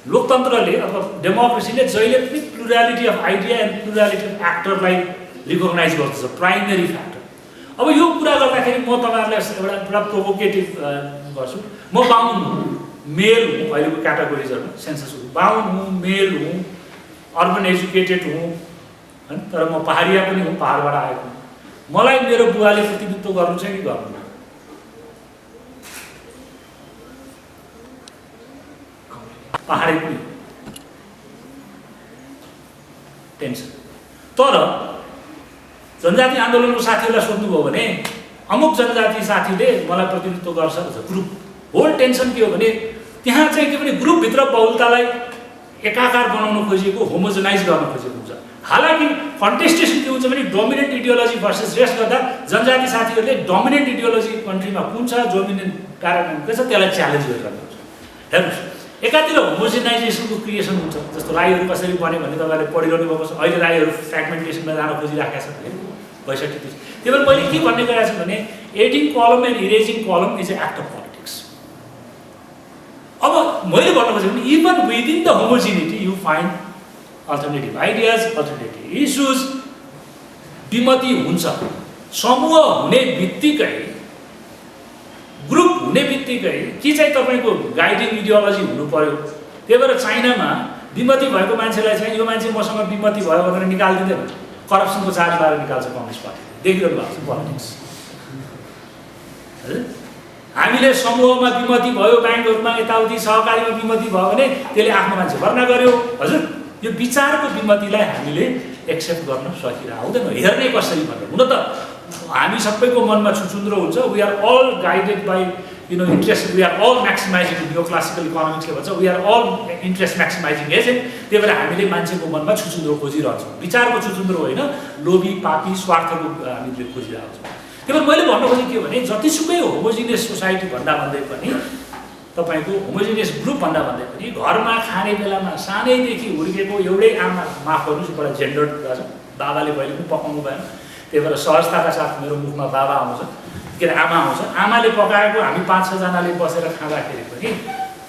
लोकतन्त्रले अथवा डेमोक्रेसीले जहिले पनि plurality of idea and plurality of एक्टरलाई रिकग्नाइज गर्दछ, प्राइमेरी फ्याक्टर। अब यो कुरा गर्दाखेरि म तपाईँहरूलाई एउटा प्रोभोकेटिभ गर्छु। म बाहुन हुँ, मेल हुँ, अहिलेको क्याटेगोरिजहरूमा सेन्सस हुँ, बाहुन हुँ, मेल हुँ, अर्बन एजुकेटेड हुँ हैन, तर म पहाडिया पनि हुँ, पहाडबाट आएको हुँ। मलाई मेरो बुवाले प्रतिनिधित्व गर्नु चाहिँ कि गर्नु पहाडी पनि टेन्सन। तर जनजाति आन्दोलनको साथीहरूलाई सोध्नुभयो भने अमुक जनजाति साथीले मलाई प्रतिनिधित्व गर्छ भन्छ, ग्रुप। होल टेन्सन के हो भने त्यहाँ चाहिँ के भने ग्रुपभित्र बहुलतालाई एकाकार बनाउन खोजिएको, होमोजेनाइज गर्न खोजिएको हुन्छ। हालाकि कन्टेस्टेसन के हुन्छ भने डोमिनेन्ट इडियोलोजी भर्सेस रेस्ट गर्दा जनजाति साथीहरूले डोमिनेन्ट इडियोलोजी कन्ट्रीमा कुन छ, डोमिनेन्ट प्याराडाइम के छ, त्यसलाई च्यालेन्ज गरिरहेको हुन्छ। हेर्नुहोस्, एकातिर होमोजेनाइजेसनको क्रिएसन हुन्छ, जस्तो राईहरू कसरी बन्यो भने तपाईँले पढिरहनु भएको छ। अहिले राईहरू फ्रेगमेन्टेसनमा जान खोजिराखेका छन् है 62। त्यही भएर मैले के भन्ने गरेको छु भने एडिङ कलम एन्ड इरेजिङ कलम is a act of politics. अब मैले भन्नु खोजेको भने even within the homogeneity you find alternative ideas, alternative issues. विमति हुन्छ, समूह हुने बित्तिकै, ग्रुप हुने बित्तिकै कि चाहिँ तपाईँको गाइडिङ इडियोलोजी हुनु पर्यो। त्यही भएर चाइनामा विमति भएको मान्छेलाई चाहिँ यो मान्छे मसँग विमति भयो भनेर निकालिदिँदैन, करप्सनको चार्ज लगाएर निकाल्छ कम्युनिस्ट पार्टीले। देखिरहनु भएको छ पोलिटिक्स। हामीले समूहमा विमति भयो, ब्याङ्कहरूमा यताउति सहकारीमा विमति भयो भने त्यसले आफ्नो मान्छे भर्ना गर्यो। हजुर, यो विचारको विमतिलाई हामीले एक्सेप्ट गर्न सकिरहेको हुँदैन। हेर्ने कसरी भनेर, हुन त हामी सबैको मनमा छुचुन्द्रो हुन्छ। We are all guided by interest, we are all maximising, यो क्लासिकल इकोनोमिक्सले भन्छ we are all interest maximising agent. त्यही भएर हामीले मान्छेको मनमा छुचुन्द्रो खोजिरहन्छौँ, विचारको छुचुन्द्रो होइन, लोभी पापी स्वार्थको हामीले खोजिरहेको छौँ। त्यही भएर मैले भन्नु खोजेको के हो भने जतिसुकै होमोजिनियस सोसाइटी भन्दा भन्दै पनि, तपाईँको होमोजिनियस ग्रुप भन्दा भन्दै पनि घरमा खाने बेलामा सानैदेखि हुर्केको एउटै आमा, माफ गर्नुहोस् एउटा जेन्डर छ, बाबाले कहिले पनि पकाउनु भएन। त्यही भएर सहजताका साथ मेरो मुखमा बाबा आउँछ, के अरे आमा आउँछ। आमाले पकाएको हामी 5-6 जनाले बसेर खाँदाखेरि पनि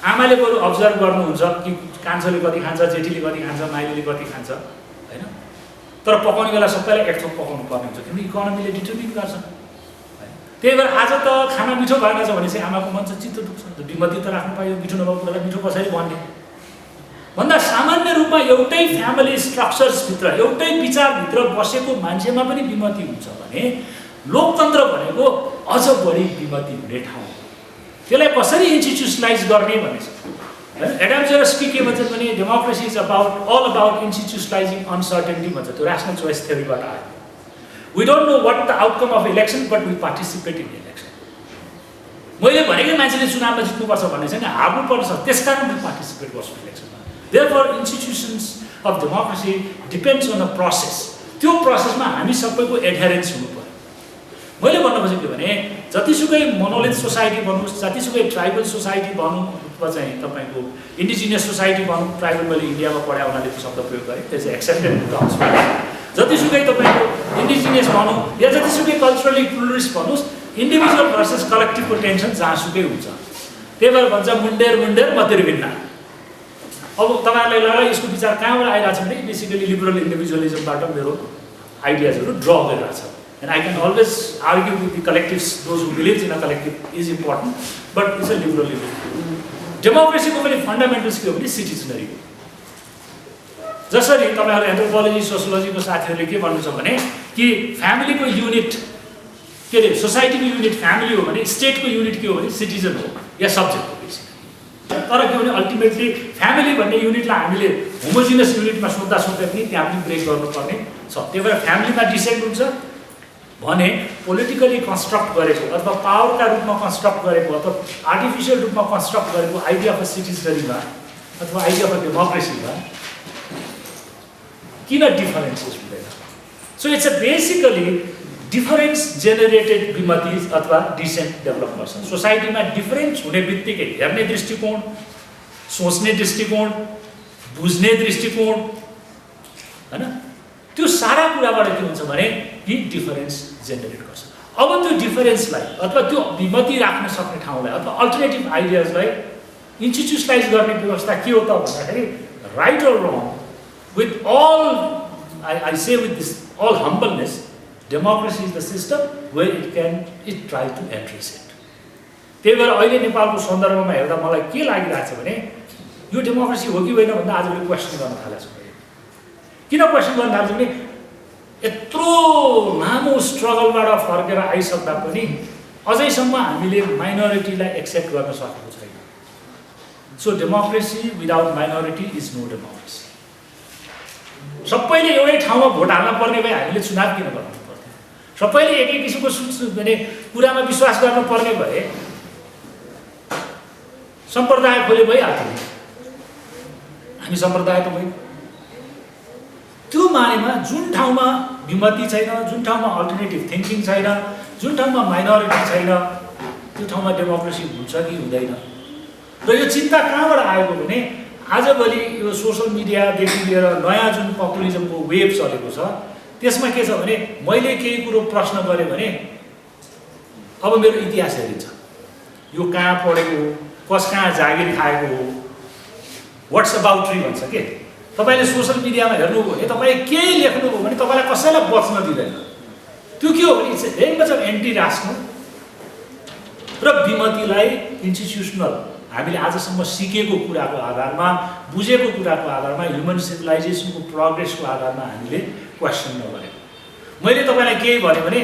आमाले बरु अब्जर्भ गर्नुहुन्छ कि कान्छोले कति खान्छ, जेठीले कति खान्छ, माइलीले कति खान्छ होइन। तर पकाउने बेला सबैलाई एक थोक पकाउनु पर्ने हुन्छ, किनकि इकोनोमीले डिटर्मिन गर्छ। त्यही भएर आज त खाना मिठो भएन छ भने चाहिँ आमाको मन चाहिँ चित्त दुख्छ। विमति त राख्नु पायो, मिठो नभएको कुरालाई मिठो कसरी भन्ने भन्दा सामान्य रूपमा एउटै फ्यामिली स्ट्रक्चर्सभित्र, एउटै विचारभित्र बसेको मान्छेमा पनि विमति हुन्छ भने लोकतन्त्र भनेको अझ बढी विमति हुने ठाउँ। त्यसलाई कसरी इन्स्टिट्युसनलाइज गर्ने भन्ने छ हैन। एडम स्मिथले के भन्छ भने democracy is all about institutionalising uncertainty भन्छ। त्यो रेसनल चोइस थ्योरीबाट आयो। We don't know what the outcome of election but we participate in election. मैले भनेकै मान्छेले चुनावमा जित्नुपर्छ भन्ने छैन, हार्नुपर्छ, त्यसकारण म पार्टिसिपेट गर्छु इलेक्सनमा। Therefore, institutions of democracy depends on a process. त्यो प्रोसेसमा हामी सबैको एडहेरेन्स हुनु पर्यो। मैले भन्न खोजेको भने जतिसुकै मोनोलिथ सोसाइटी भन्नुहोस्, जतिसुकै ट्राइबल सोसाइटी भनौँ अथवा चाहिँ तपाईँको इन्डिजिनियस सोसाइटी भनौँ, ट्राइबल मैले इन्डियामा पढाए हुनाले त्यो शब्द प्रयोग गरेँ, त्यो चाहिँ एक्सेप्टेड टर्म्स। जतिसुकै तपाईँको इन्डिजिनियस भनौँ या जतिसुकै कल्चरली प्लुरलिस्ट भन्नुहोस्, इन्डिभिजुअल भर्सेस कलेक्टिभको टेन्सन जहाँसुकै हुन्छ। त्यही भएर भन्छ मुन्डेर मुन्डेर मतिर्भिन्न। अब तपाईँहरूलाई लाग्ला यसको विचार कहाँबाट आइरहेको छ भने बेसिकली लिबरल इन्डिभिजुअलिजमबाट मेरो आइडियाजहरू ड्र गरिरहेको छ। And I can always argue with the collectives, those who believes in a collective is important, but it's a liberal individualism. डेमोक्रेसीको पनि फन्डामेन्टल्स के हो भने सिटिजनरी हो। जसरी तपाईँहरू एन्थ्रोपोलोजी सोसियोलोजीको साथीहरूले के भन्नुहुन्छ भने कि फ्यामिलीको युनिट के अरे सोसाइटीको युनिट फ्यामिली हो भने स्टेटको युनिट के हो भने सिटिजन हो या सब्जेक्ट हो बेसिकली। तर के भने अल्टिमेटली फ्यामिली भन्ने युनिटलाई हामीले होमोजिनियस युनिटमा सोध्दा पनि त्यहाँ पनि ब्रेक गर्नुपर्ने छ। त्यही भएर फ्यामिलीमा डिसेन्ट हुन्छ भने पोलिटिकली कन्स्ट्रक्ट गरेको अथवा पावरका रूपमा कन्स्ट्रक्ट गरेको अथवा आर्टिफिसियल रूपमा कन्स्ट्रक्ट गरेको आइडिया अफ सिटिजनरीमा अथवा आइडिया अफ डेमोक्रेसीमा किन डिफरेन्सेस हुँदैन? So it's a basically difference generated विमतिज अथवा डिसेन्ट डेभलप गर्छ। सोसाइटीमा डिफरेन्स हुने बित्तिकै हेर्ने दृष्टिकोण, सोच्ने दृष्टिकोण, बुझ्ने दृष्टिकोण हैन, त्यो सारा कुराबाट के हुन्छ भने कि डिफरेन्स जेनेरेट गर्छ। अब त्यो डिफरेन्सलाई अथवा त्यो विमति राख्न सक्ने ठाउँलाई अथवा अल्टरनेटिभ आइडियाजलाई इन्स्टिट्युसनलाइज गर्ने व्यवस्था के हो त भन्दाखेरि right or wrong with all I say with this all humbleness, democracy is the system where it tries to address it. त्यही भएर अहिले नेपालको सन्दर्भमा हेर्दा मलाई के लागिरहेको छ भने यो डेमोक्रेसी हो कि होइन भन्दा आजभोलि क्वेसन गर्न थालेको छ। किन क्वेसन गर्न थाल्छ भने यत्रो लामो स्ट्रगलबाट फर्केर आइसक्दा पनि अझैसम्म हामीले माइनोरिटीलाई एक्सेप्ट गर्न सकेको छैन। So democracy without minority is no democracy. सबैले एउटै ठाउँमा भोट हाल्न पर्ने भए हामीले चुनाव किन गर्नु पर्थ्यो? सबैले एकै किसिमको कुरामा विश्वास गर्न पर्ने भए सम्प्रदाय खोले भइहाल्थ्यो। हामी सम्प्रदाय त भइ त्यो मानेमा जुन ठाउँमा विमति छैन, जुन ठाउँमा अल्टरनेटिभ थिङ्किङ छैन, जुन ठाउँमा माइनोरिटी छैन, त्यो ठाउँमा डेमोक्रेसी हुन्छ कि हुँदैन। र यो चिन्ता कहाँबाट आएको भने आजभोलि यो सोसल मिडियादेखि लिएर नयाँ जुन पपुलिजमको वेभ चलेको छ त्यसमा के छ भने मैले केही कुरो प्रश्न गरेँ भने अब मेरो इतिहास हेरिन्छ, यो कहाँ पढेको हो, कस कहाँ जागिर खाएको हो, व्हाट्स अबाउट ट्री भन्छ के। तपाईँले सोसल मिडियामा हेर्नुभयो भने तपाईँ केही लेख्नुभयो भने तपाईँलाई कसैलाई बच्न दिँदैन। त्यो के हो भने it's very much of anti rational र विमतिलाई इन्स्टिट्युसनल हामीले आजसम्म सिकेको कुराको आधारमा, बुझेको कुराको आधारमा, ह्युमन सिभिलाइजेसनको प्रोग्रेसको आधारमा हामीले क्वेसन नगरेको। मैले तपाईँलाई केही भन्यो भने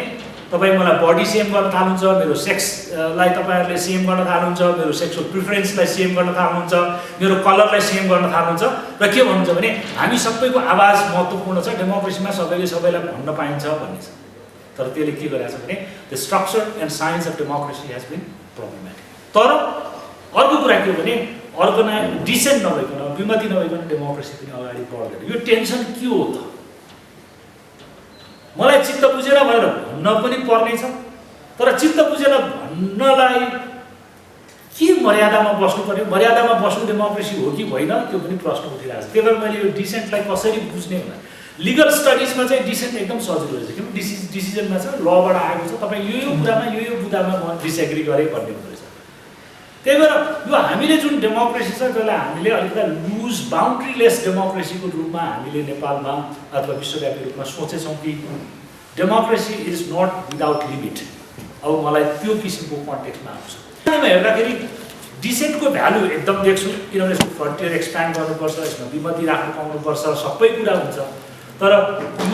तपाईँ मलाई बडी सेम गर्न थाल्नुहुन्छ, मेरो सेक्सलाई तपाईँहरूले सेम गर्न थाल्नुहुन्छ, मेरो सेक्सुअल प्रिफरेन्सलाई सेम गर्न थाल्नुहुन्छ, मेरो कलरलाई सेम गर्न थाल्नुहुन्छ र के भन्नुहुन्छ भने हामी सबैको आवाज महत्त्वपूर्ण छ, डेमोक्रेसीमा सबैले सबैलाई भन्न पाइन्छ भन्ने छ। तर त्यसले के गरेको छ भने the structure and science of democracy has been problematic. तर अर्को कुरा के हो भने डिसेन्ट नभइकन, विमति नभइकन डेमोक्रेसी पनि अगाडि बढ्दैन। यो टेन्सन के हो त? मलाई चित्त बुझेर भनेर भन्न पनि पर्नेछ, तर चित्त बुझेर भन्नलाई के मर्यादामा बस्नु पर्यो, मर्यादामा बस्नु डेमोक्रेसी हो कि होइन त्यो पनि प्रश्न उठिरहेको छ। त्यही भएर मैले यो डिसेन्टलाई कसरी बुझ्ने भन्दा लिगल स्टडिजमा चाहिँ डिसेन्ट एकदम सजिलो रहेछ। किनभने डिसिजनमा छ, लबाट आएको छ, तपाईँ यो कुरामा यो बुदामा म डिसएग्री गरेँ भन्ने हुँदो रहेछ। त्यही भएर यो हामीले जुन डेमोक्रेसी छ त्यसलाई हामीले अलिकति लुज बााउन्ड्रीलेस डेमोक्रेसीको रूपमा हामीले नेपालमा अथवा विश्वव्यापी रूपमा सोचेछौँ कि democracy is not without limit. अब मलाई त्यो किसिमको कन्टेक्स्टमा आउँछ। हेर्दाखेरि डिसेन्टको भ्यालु एकदम देख्छु, किनभने यसको फ्रन्टियर एक्सप्यान्ड गर्नुपर्छ, यसमा विमति राख्नु पाउनुपर्छ, सबै कुरा हुन्छ। तर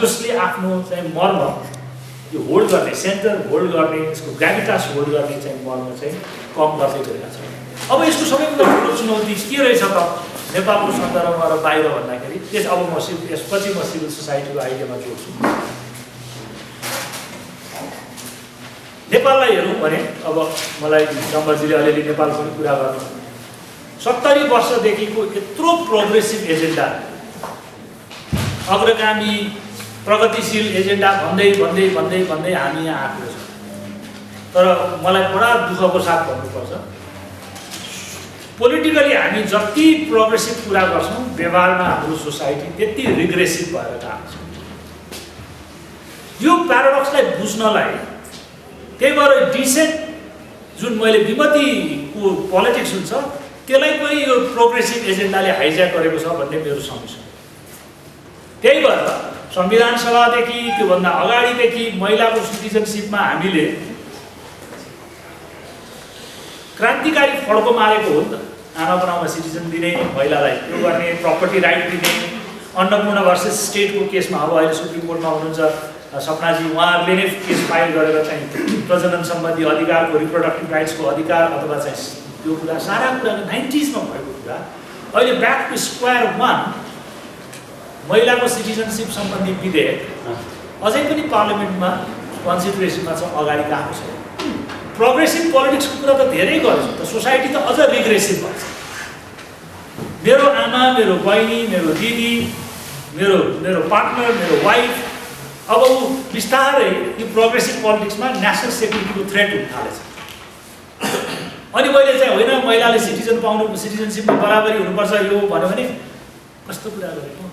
यसले आफ्नो चाहिँ मर्म यो होल्ड गर्ने, सेन्टर होल्ड गर्ने, यसको ग्राभिटास होल्ड गर्ने चाहिँ मर्म चाहिँ कम गर्दै गएका छ। अब यसको सबैभन्दा ठुलो चुनौती के रहेछ त नेपालको सन्दर्भमा र बाहिर भन्दाखेरि अब यसपछि म सिभिल सोसाइटीको आइडियामा जोड्छु। नेपाललाई हेरौँ भने अब मलाई डम्बरजीले अलिअलि नेपालको पनि कुरा गर्नु, 70 वर्षदेखिको यत्रो प्रोग्रेसिभ एजेन्डा, अग्रगामी प्रगतिशील एजेन्डा भन्दै भन्दै भन्दै भन्दै हामी यहाँ आएको छौँ। तर मलाई बडा दुःखको साथ भन्नुपर्छ, पोलिटिकली हामी जति प्रोग्रेसिभ कुरा गर्छौँ व्यवहारमा हाम्रो सोसाइटी त्यति रिग्रेसिभ भएर गएको छ। यो प्याराडक्सलाई बुझ्नलाई त्यही भएर डिसेन्ट जुन मैले विमतिको पोलिटिक्स हुन्छ त्यसलाई पनि यो प्रोग्रेसिभ एजेन्डाले हाइज्याक गरेको छ भन्ने मेरो समीक्षा। त्यही भएर संविधान सभादेखि त्योभन्दा अगाडिदेखि महिलाको सिटिजनसिपमा हामीले क्रान्तिकारी फड्को मारेको हो नि त। आमा बनाउमा सिटिजन दिने, महिलालाई त्यो गर्ने, प्रपर्टी राइट दिने, अन्नपूर्ण भर्सेस स्टेटको केसमा अब अहिले सुप्रिम कोर्टमा हुनुहुन्छ सपनाजी, उहाँहरूले नै केस फाइल गरेर चाहिँ प्रजनन सम्बन्धी अधिकारको, रिप्रोडक्टिभ राइट्सको अधिकार अथवा चाहिँ त्यो कुरा सारा कुरा 90s मा भएको कुरा अहिले ब्याक टु स्क्वायर वान महिलाको सिटिजनसिप सम्बन्धी विधेयक अझै पनि पार्लियामेन्टमा कन्सिडरेसनमा छ, अगाडि गएको छ। प्रोग्रेसिभ पोलिटिक्सको कुरा त धेरै गरेछ, त सोसाइटी त अझ रिग्रेसिभ भन्छ। मेरो आमा, मेरो बहिनी, मेरो दिदी, मेरो पार्टनर, मेरो वाइफ, अब ऊ बिस्तारै यो प्रोग्रेसिभ पोलिटिक्समा नेसनल सेक्युरिटीको थ्रेट हुन थालेछ। अनि मैले चाहिँ होइन महिलाले सिटिजन पाउनु, सिटिजनसिपमा बराबरी हुनुपर्छ यो भन्यो भने कस्तो कुरा गरेको?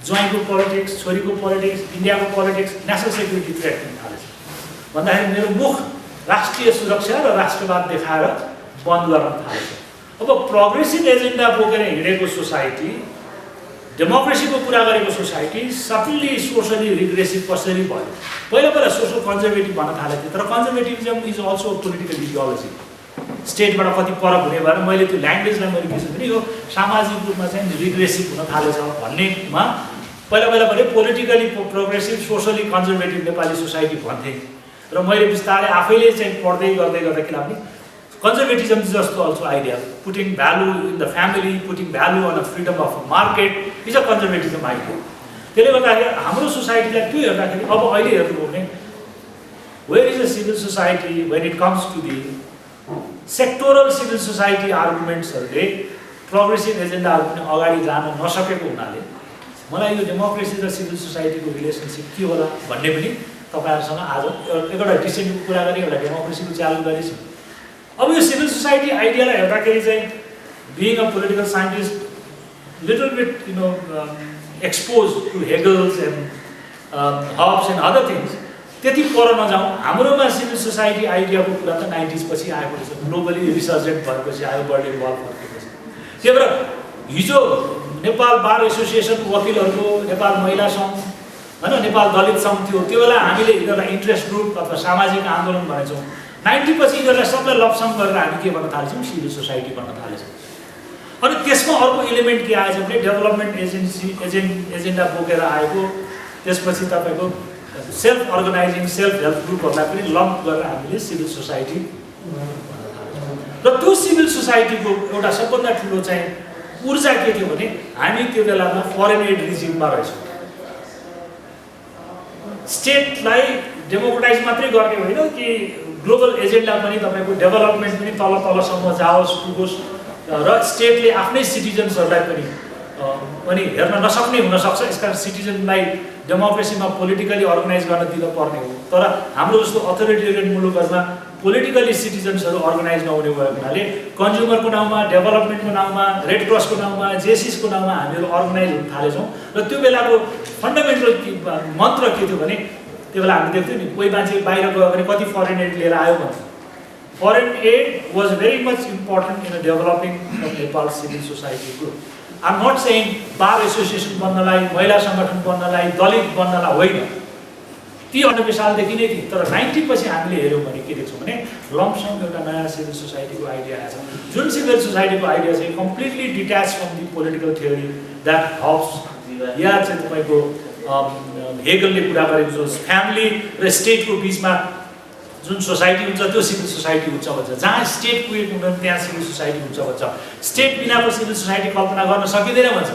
ज्वाइँको पोलिटिक्स, छोरीको पोलिटिक्स, इन्डियाको पोलिटिक्स, नेसनल सेक्युरिटी थ्रेट हुन थालेछ भन्दाखेरि मेरो मुख राष्ट्रिय सुरक्षा र राष्ट्रवाद देखाएर बन्द गर्न थालेछ। अब प्रोग्रेसिभ एजेन्डा बोकेर हिँडेको सोसाइटी, डेमोक्रेसीको कुरा गरेको सोसाइटी सडनली सोशली रिग्रेसिभ कसरी भयो? पहिला सोसल कन्जर्भेटिभ भन्न थालेको थियो, तर कन्जर्भेटिभिजम इज अल्सो पोलिटिकल इडियोलोजी। स्टेटबाट कति परक हुने भएर मैले त्यो ल्याङ्ग्वेजलाई मैले के भने यो सामाजिक रूपमा चाहिँ रिग्रेसिभ हुन थालेछ भन्नेमा पहिला भने politically progressive socially conservative Nepali society भन्थे र मैले बिस्तारै आफैले चाहिँ पढ्दै गर्दा के लाग्ने कन्जर्भेटिजम जस्तो also idea putting value in the family, putting value on a freedom of market is a conservatism idea. त्यसले गर्दाखेरि हाम्रो सोसाइटीलाई त्यो हेर्दाखेरि अब अहिले हेर्नु हो भने where is a civil society when it comes to the sectoral civil society आर्गुमेन्ट्सहरूले प्रोग्रेसिभ एजेन्डाहरू पनि अगाडि जान नसकेको हुनाले मलाई यो डेमोक्रेसी र सिभिल सोसाइटीको रिलेसनसिप के होला भन्ने पनि तपाईँहरूसँग आज एउटा डिसेन्टको कुरा गरेँ, एउटा डेमोक्रेसीको चालु गरेछु। अब यो सिभिल सोसाइटी आइडियालाई हेर्दाखेरि चाहिँ being a political scientist little bit expose to Hegel's and Hobbes and other things त्यति पर नजाउँ। हाम्रोमा सिभिल सोसाइटी आइडियाको कुरा त 90s पछि आएको रहेछ, ग्लोबली रिसर्जेन्ट भएपछि आयो, बर्लिन वाल फर्केपछि। त्यही भएर हिजो नेपाल बार एसोसिएसनको वकिलहरूको नेपाल महिला सङ्घ होइन, नेपाल दलित सङ्घ थियो, त्यो बेला हामीले यिनीहरूलाई इन्ट्रेस्ट ग्रुप अथवा सामाजिक आन्दोलन भनेछौँ। 90 पछि यिनीहरूलाई सबलाई लपसम गरेर हामी के भन्न थालेछौँ? सिभिल सोसाइटी भन्न थालेछौँ। अनि त्यसमा अर्को इलिमेन्ट के आएछ भने डेभलपमेन्ट एजेन्डा बोकेर आएको, त्यसपछि तपाईँको सेल्फ अर्गनाइजिङ सेल्फ हेल्प ग्रुपहरूलाई पनि लम्प गरेर हामीले सिभिल सोसाइटी र त्यो सिभिल सोसाइटीको एउटा सबभन्दा ठुलो चाहिँ ऊर्जा के थियो भने हामी त्यो बेलामा फरेन एड रिजिममा रहेछौँ। स्टेटलाई डेमोक्रेटाइज मात्रै गर्ने होइन कि ग्लोबल एजेन्डा पनि तपाईँको डेभलपमेन्ट पनि तलसम्म जाओस् पुगोस् र स्टेटले आफ्नै सिटिजन्सहरूलाई पनि हेर्न नसक्ने हुनसक्छ। यसकारण सिटिजनलाई डेमोक्रेसीमा पोलिटिकली अर्गनाइज गर्न दिन पर्ने हो। तर हाम्रो जस्तो अथोरिटेरियन मुलुकहरूमा पोलिटिकली सिटिजन्सहरू अर्गनाइज नहुने भएको हुनाले कन्ज्युमरको नाउँमा, डेभलपमेन्टको नाउँमा, रेड क्रसको नाउँमा, जेसिसको नाउँमा हामीहरू अर्गनाइज हुन थालेछौँ। र त्यो बेलाको फन्डामेन्टल मन्त्र के थियो भने त्यो बेला हामी देख्थ्यौँ नि कोही मान्छे बाहिर गयो भने कति फरेन एड लिएर आयो भन्छ। Foreign aid was very much important in developing Nepal civil society group. I am not saying bar association बन्नलाई, महिला सङ्गठन बन्नलाई, दलित बन्नलाई होइन, ती 98 सालदेखि नै थिए। तर 90 पछि हामीले हेऱ्यौँ भने के देख्छौँ भने लम्पसम एउटा नयाँ सिभिल सोसाइटीको आइडिया आएछ, जुन सिभिल सोसाइटीको आइडिया चाहिँ completely detach from the political theory that Hobbes या चाहिँ तपाईँको हेगलले कुरा गरेको जो फ्यामिली र स्टेटको बिचमा जुन सोसाइटी हुन्छ त्यो सिभिल सोसाइटी हुन्छ भन्छ। जहाँ स्टेट पुगेको हुँदैन त्यहाँ सिभिल सोसाइटी हुन्छ भन्छ। स्टेट बिनाको सिभिल सोसाइटी कल्पना गर्न सकिँदैन भन्छ।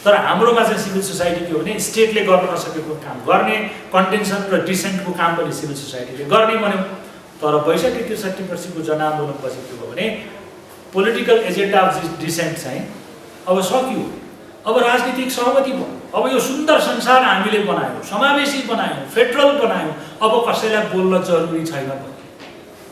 तर हाम्रोमा चाहिँ सिभिल सोसाइटी के हो भने स्टेटले गर्न नसकेको काम गर्ने, कन्टेन्सन र डिसेन्टको काम पनि सिभिल सोसाइटीले गर्ने भन्यो। तर 62-63% जनआन्दोलनपछि के भयो भने पोलिटिकल एजेन्डा अफ डिसेन्ट चाहिँ अब सकियो। अब राजनीतिक सहमति भयो। अब यो सुन्दर संसार हामीले बनायौँ, समावेशी बनायौँ, फेडरल बनायौँ। अब कसैलाई बोल्न जरुरी छैन।